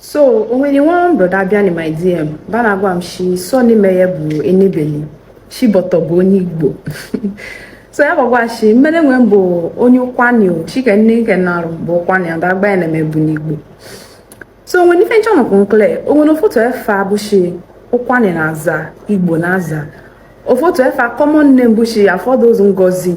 So when you want brother Bian in my DM, Banagwam she saw ni meyebu enebeli. She botobo ni Igbo. So ya bagwa she mene mwembo onye Ukwuani o. She can nink and naru bo Ukwuani and agba ene mebu ni Igbo. So when you finish on conclare, o no photo e fa bushi Ukwuani na aza, Igbo na aza. O photo e fa common name bushi for those Ngozi.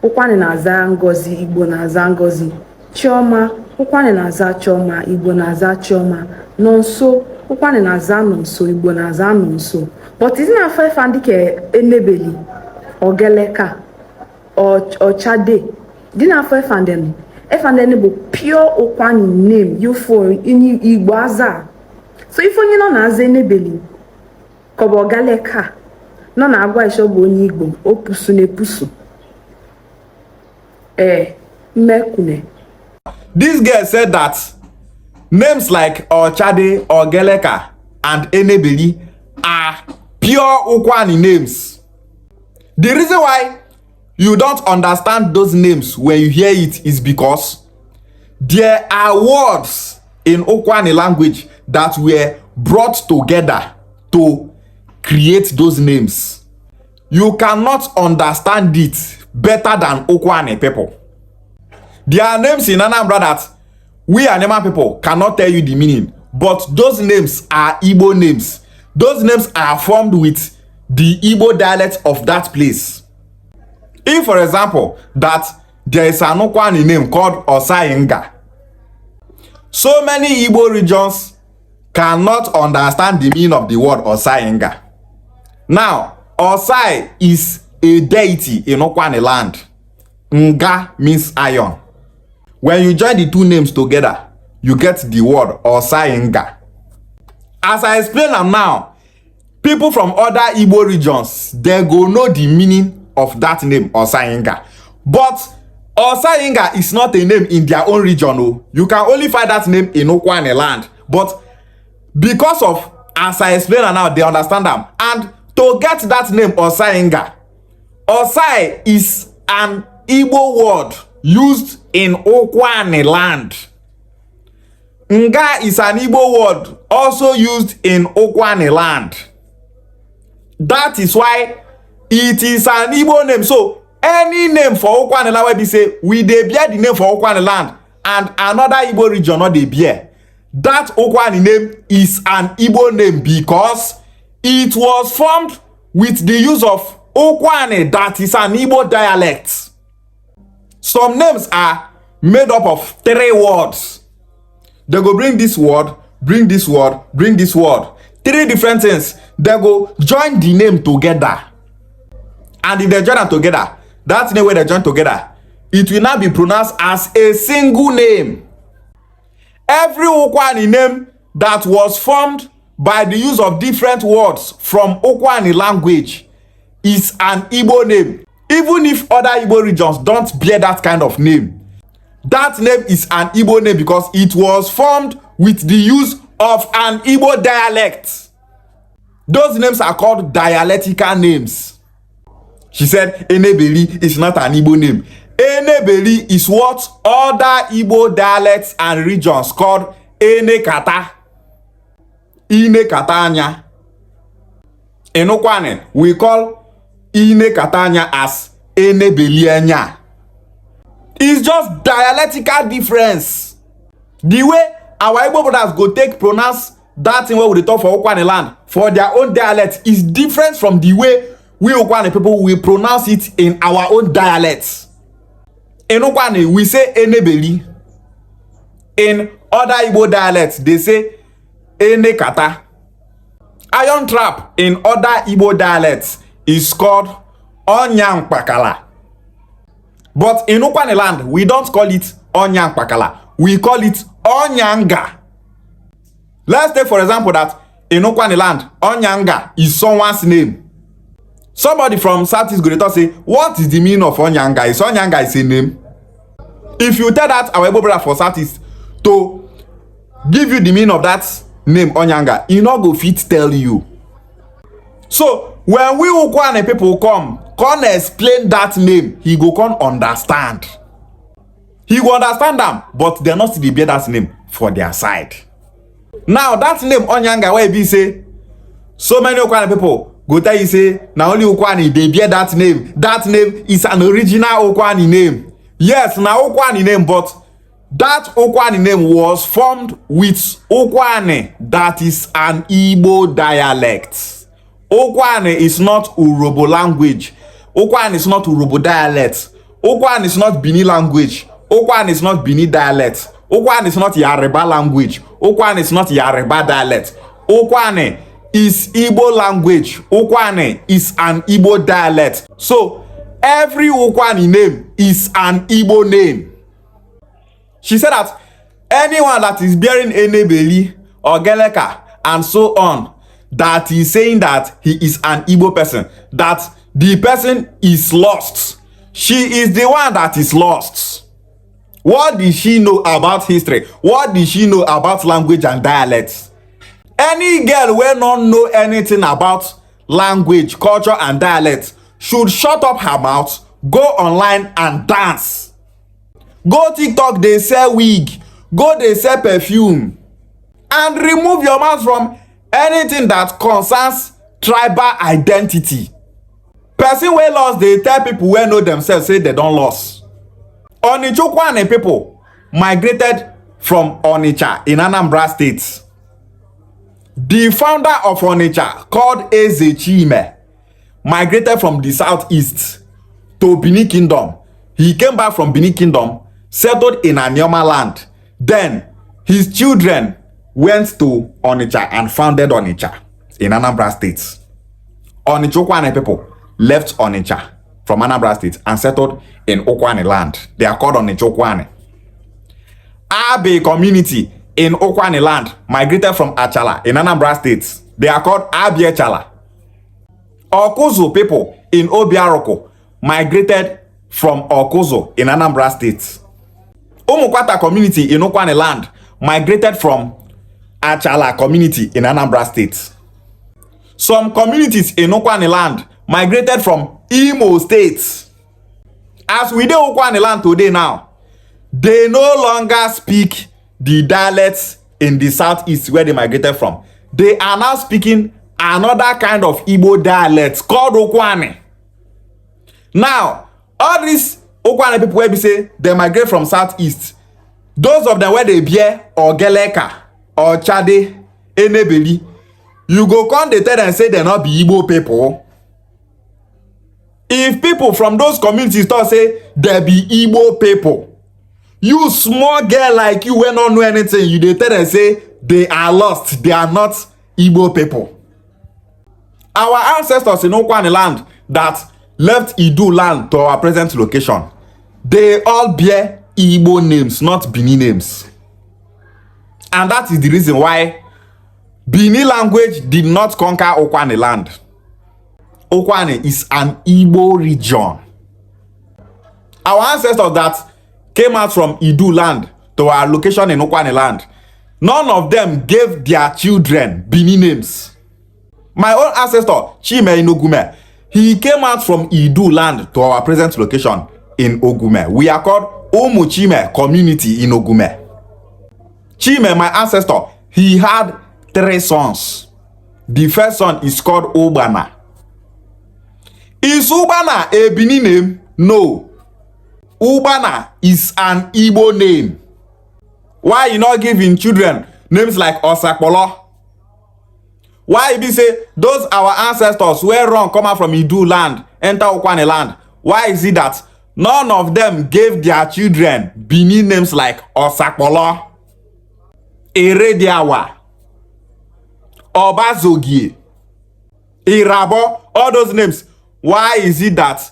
Ukwuani na aza Ngozi, Igbo na aza Ngozi. Chioma, Ukwuani na-aza Chioma, Igbo na-aza Chioma. Nonso, Ukwuani na-aza Nonso, Igbo na-aza Nonso. But isn't it fair fandi ke enebeli, ogeleka, or chade? Didn't fair fanden? If fanden bo pure Ukwuani name, you for in Igbo aza. So if you no na-aza enebeli, kobo ogeleka, no na agwa ishobo onye Igbo, opusu ne pusu. Mekune. This girl said that names like Ochade, Ogeleka, and Enebeli are pure Ukwuani names. The reason why you don't understand those names when you hear it is because there are words in Ukwuani language that were brought together to create those names. You cannot understand it better than Ukwuani people. There are names in Anambra that we Anema people cannot tell you the meaning, but those names are Igbo names. Those names are formed with the Igbo dialect of that place. If, for example, that there is an Ukwuani name called Osayinga, so many Igbo regions cannot understand the meaning of the word Osayinga. Now, Osai is a deity in Ukwuani land. Nga means iron. When you join the two names together, you get the word Osayinga. As I explain them now, people from other Igbo regions, they go know the meaning of that name, Osayinga. But Osayinga is not a name in their own region. Oh. You can only find that name in Ukwuani land. But because of, as I explain them now, they understand them. And to get that name, Osayinga, Osai is an Igbo word used in Ukwuani land. Nga is an Igbo word also used in Ukwuani land. That is why it is an Igbo name. So any name for Ukwuani land where we say we dey bear the name for Ukwuani land and another Igbo region not dey bear, that Ukwuani name is an Igbo name because it was formed with the use of Ukwuani, that is an Igbo dialect. Some names are made up of 3 words. They go bring this word, bring this word, bring this word. 3 different things. They go join the name together. And if they join them together, that name where they join together, it will now be pronounced as a single name. Every Ukwuani name that was formed by the use of different words from Ukwuani language is an Igbo name. Even if other Igbo regions don't bear that kind of name, that name is an Igbo name because it was formed with the use of an Igbo dialect. Those names are called dialectical names. She said Enebeli is not an Igbo name. Enebeli is what other Igbo dialects and regions called Enekata. Inekatanya. In Ukwuani, we call Inekatanya as Enebelianya. It's just dialectical difference. The way our Igbo brothers go take pronounce that thing where we talk for Ukwuani land for their own dialect is different from the way we Ukwuani people will pronounce it in our own dialects. In Ukwuani, we say Enebeli. In other Igbo dialects, they say Enekata. Iron trap in other Igbo dialects is called Onyankpakala. But in Ukwuani land, we don't call it Onyankpakala. We call it Onyanga. Let's take for example that in Ukwuani land, Onyanga is someone's name. Somebody from Southeast Greater say, what is the meaning of Onyanga? Is Onyanga is a name? If you tell that our Igbo brother for Southeast to give you the meaning of that name Onyanga, he not go fit tell you. So when we Ukwuani people come explain that name, he go come understand. He go understand them, but they not see the bear that name for their side. Now that name Onyanga where be say so many Ukwani people go tell you say now only Ukwani they bear that name. That name is an original Ukwani name. Yes, now Ukwani name, but that Ukwani name was formed with Ukwani that is an Igbo dialect. Ukwani is not Urobo language. Ukwani is not Urobo dialect. Ukwani is not Bini language. Ukwani is not Bini dialect. Ukwani is not Yoruba language. Ukwani is not Yoruba dialect. Ukwani is Igbo language. Ukwani is an Igbo dialect. So every Ukwani name is an Igbo name. She said that anyone that is bearing Enebeli or Geleka and so on, that is saying that he is an Igbo person, that the person is lost. She is the one that is lost. What did she know about history? What did she know about language and dialects? Any girl who don't know anything about language, culture, and dialects should shut up her mouth, go online and dance. Go TikTok, they sell wig. Go, they sell perfume. And remove your mouth from anything that concerns tribal identity. Person wey lost, they tell people wey know themselves say they don't lost. Ukwuani people migrated from Onitsha in Anambra State. The founder of Onitsha, called Eze Chime, migrated from the southeast to Bini Kingdom. He came back from Bini Kingdom, settled in Anioma land. Then his children went to Onitsha and founded Onitsha in Anambra State. Ukwuani people left Onitsha from Anambra State and settled in Ukwuani land. They are called Ukwuani. Abe community in Ukwuani land migrated from Achala in Anambra State. They are called Abiachala. Okuzu people in Obiaroko migrated from Okuzu in Anambra State. Umukwata community in Ukwuani land migrated from Achala community in Anambra State. Some communities in Ukwuani land migrated from Imo State. As we do Ukwuani land today now, they no longer speak the dialects in the southeast where they migrated from. They are now speaking another kind of Igbo dialects called Ukwuani. Now, all these Ukwuani people where we say they migrate from southeast, those of them where they bear or Geleka or Chade, Enebeli, you go come they tell them say they not be Igbo people. If people from those communities start say they be Igbo people, you small girl like you when not know anything, you they tell them say they are lost, they are not Igbo people. Our ancestors in Ukwuani land that left Idu land to our present location, they all bear Igbo names, not Bini names. And that is the reason why Bini language did not conquer Ukwuani land. Ukwuani is an Igbo region. Our ancestors that came out from Idu land to our location in Ukwuani land, none of them gave their children Bini names. My own ancestor, Chime in Ogume, he came out from Idu land to our present location in Ogume. We are called Omu Chime community in Ogume. Chime, my ancestor, he had 3 sons. The first son is called Ubana. Is Ubana a Bini name? No. Ubana is an Igbo name. Why you not giving children names like Osakpolo? Why you be say those our ancestors were wrong come out from Idu land, enter Ukwuani land? Why is it that none of them gave their children Bini names like Osakpolo, Erediawa, Obazogie, Irabo, all those names? Why is it that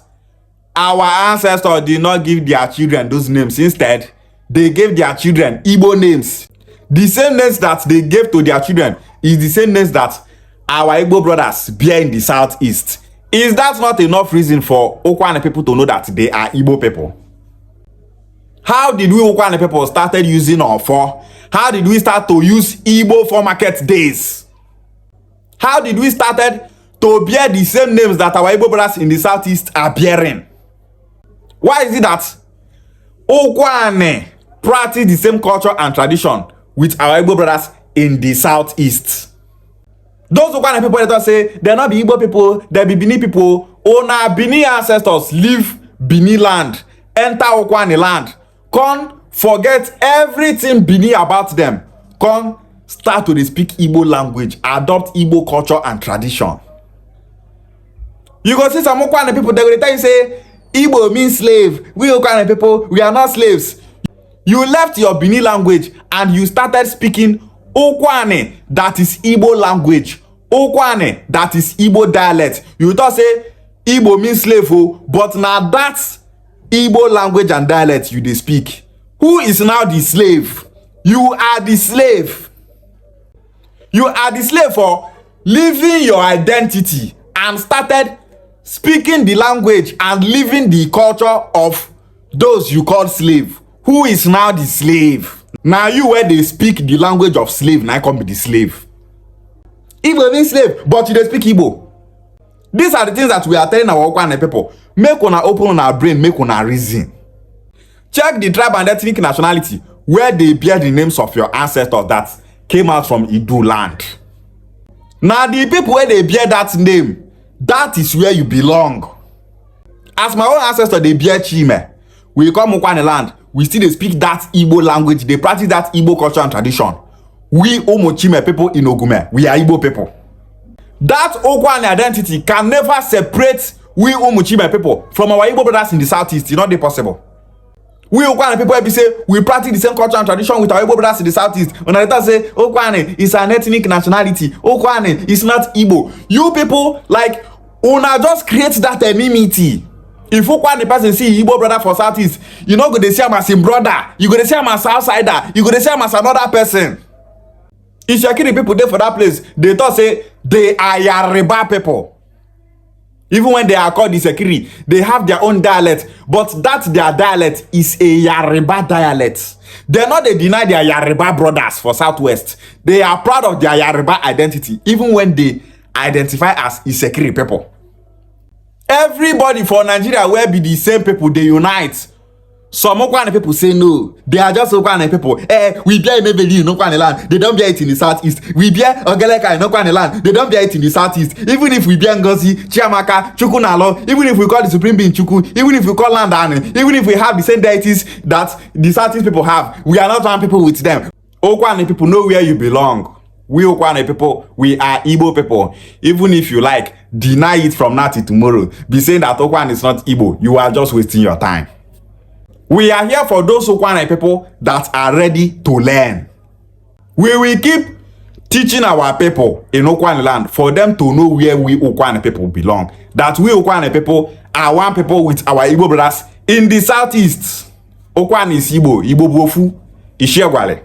our ancestors did not give their children those names? Instead, they gave their children Igbo names. The same names that they gave to their children is the same names that our Igbo brothers bear in the southeast. Is that not enough reason for Ukwuani people to know that they are Igbo people? How did we Ukwuani people started using Ofo? How did we start to use Igbo for market days? How did we started to bear the same names that our Igbo brothers in the southeast are bearing? Why is it that Ukwuani practice the same culture and tradition with our Igbo brothers in the southeast. Those Ukwuani people that say they're not the Igbo people, they be Bini people. Ona Bini ancestors leave Bini land, enter Ukwuani land, come forget everything Bini about them, come start to speak Igbo language, adopt Igbo culture and tradition. You go see some Ukwuani people, they will tell you say Igbo means slave. We Ukwuani people, we are not slaves. You left your Bini language and you started speaking Ukwuani, that is Igbo language. Ukwuani, that is Igbo dialect. You thought say Igbo means slave, but now that's Igbo language and dialect you dey speak. Who is now the slave? You are the slave. You are the slave for leaving your identity and started speaking the language and living the culture of those you call slave. Who is now the slave? Now you where they speak the language of slave, now come be the slave. Igbo means slave, but you dey speak Igbo. These are the things that we are telling our Ukwuani people. Make una open our brain, make una reason. Check the tribe and ethnic nationality where they bear the names of your ancestors that came out from Idu land. Now the people where they bear that name, that is where you belong. As my own ancestor, they bear Chime. We come Ukwuani land, we still they speak that Igbo language, they practice that Igbo culture and tradition. We Omo Chime people in Ogume, we are Igbo people. That Ukwuani identity can never separate we Omo Chime people from our Igbo brothers in the southeast. It's not possible. We Ukwuani people be say we practice the same culture and tradition with our Igbo brothers in the southeast. When I say Ukwuani is an ethnic nationality, Ukwuani is not Igbo. You people like una just create that enmity. If Ukwuani person see Igbo brother for southeast, you know go dey see him as him brother, you go dey see him as outsider, you go dey see him as another person. If Shakiri people there for that place, they thought say they are Yoruba people. Even when they are called the Shakiri, they have their own dialect, but that their dialect is a Yoruba dialect. They're not they deny their Yoruba brothers for Southwest. They are proud of their Yoruba identity, even when they identify as Isekiri people. Everybody for Nigeria will be the same people, they unite. Some Ukwuani people say no, they are just Ukwuani people. We bear Enebeli in Ukwuani land, they don't bear it in the southeast. We bear Ogeleka in Ukwuani land, they don't bear it in the southeast. Even if we bear Ngozi, Chiamaka, Chukunalo, even if we call the Supreme Being Chuku, even if we call Landani, even if we have the same deities that the southeast people have, we are not one people with them. Ukwuani people know where you belong. We Ukwuani people, we are Igbo people. Even if you like, deny it from now till tomorrow. Be saying that Ukwuani is not Igbo, you are just wasting your time. We are here for those Ukwuani people that are ready to learn. We will keep teaching our people in Ukwuani land for them to know where we Ukwuani people belong. That we Ukwuani people are one people with our Igbo brothers in the southeast. Ukwuani is Igbo, Igbo Bofu, Ishiagwale.